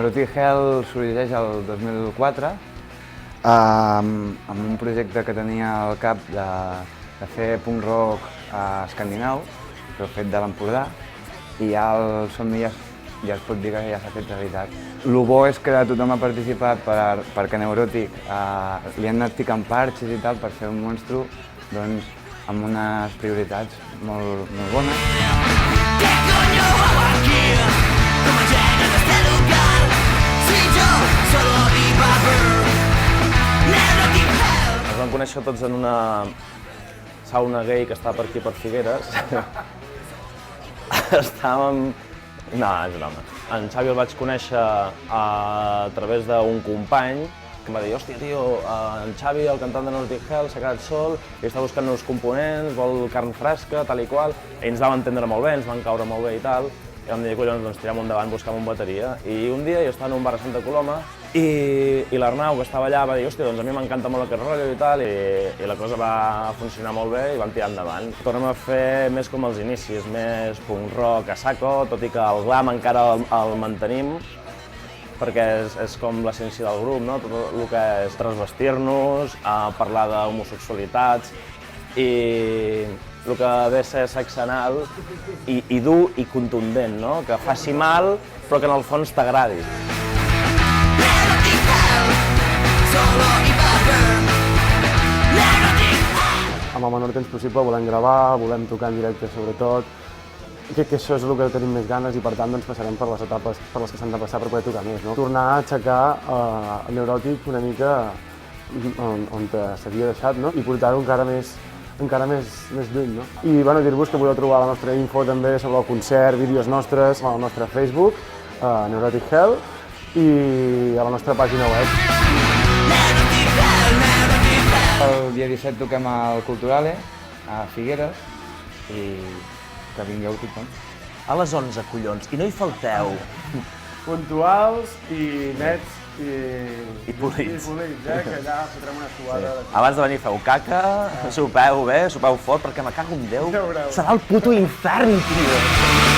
Neurotic Hell sorgeix el 2004 amb un projecte que tenia al cap de fer punk rock escandinau, però fet de l'Empordà, i ja el somni ja es pot dir que ja s'ha fet realitat. El bo és que tothom ha participat perquè Neurotic li han anat ficant parxes i tal per fer un monstru amb unes prioritats molt bones. Ens vam conèixer tots en una sauna gay que està per aquí per Figueres. Estàvem... No, és broma. En Xavi el vaig conèixer a través d'un company que em va dir, hòstia, tio, en Xavi, el cantant de Neurotic Hell, s'ha quedat sol i està buscant nous components, vol carn fresca, tal i qual. I ens vam entendre molt bé, ens van caure molt bé i tal. I vam dir, collons, doncs tirem endavant, buscam un bateria. I un dia jo estava en un bar a Santa Coloma i l'Arnau, que estava allà, va dir, hòstia, doncs a mi m'encanta molt aquest rotllo i tal, i la cosa va funcionar molt bé i vam tirar endavant. Tornem a fer més com els inicis, més punk rock a saco, tot i que el glam encara el mantenim, perquè és com l'essència del grup, no? Tot el que és transvestir-nos, parlar d'homosexualitats i el que ve a ser sexe anal i dur i contundent, no? Que faci mal però que en el fons t'agradi. Amb el menor temps possible volem gravar, volem tocar en directe sobretot. Crec que això és el que tenim més ganes i per tant passarem per les etapes per les que s'han de passar per poder tocar més. Tornar a aixecar el Neurotic una mica on s'havia deixat i portar-ho encara més lluny. I dir-vos que podeu trobar la nostra info també sobre el concert, vídeos nostres, al nostre Facebook, Neurotic Hell, i a la nostra pàgina web. El dia 17 toquem al Culturale, a Figueres, i que vingueu tothom. A les 11, collons, i no hi falteu. Puntuals i nets i polits. Que allà fotrem una suada. Abans de venir feu caca, sopeu bé, sopeu fort, perquè me cago en Déu. Serà el puto infern, tio.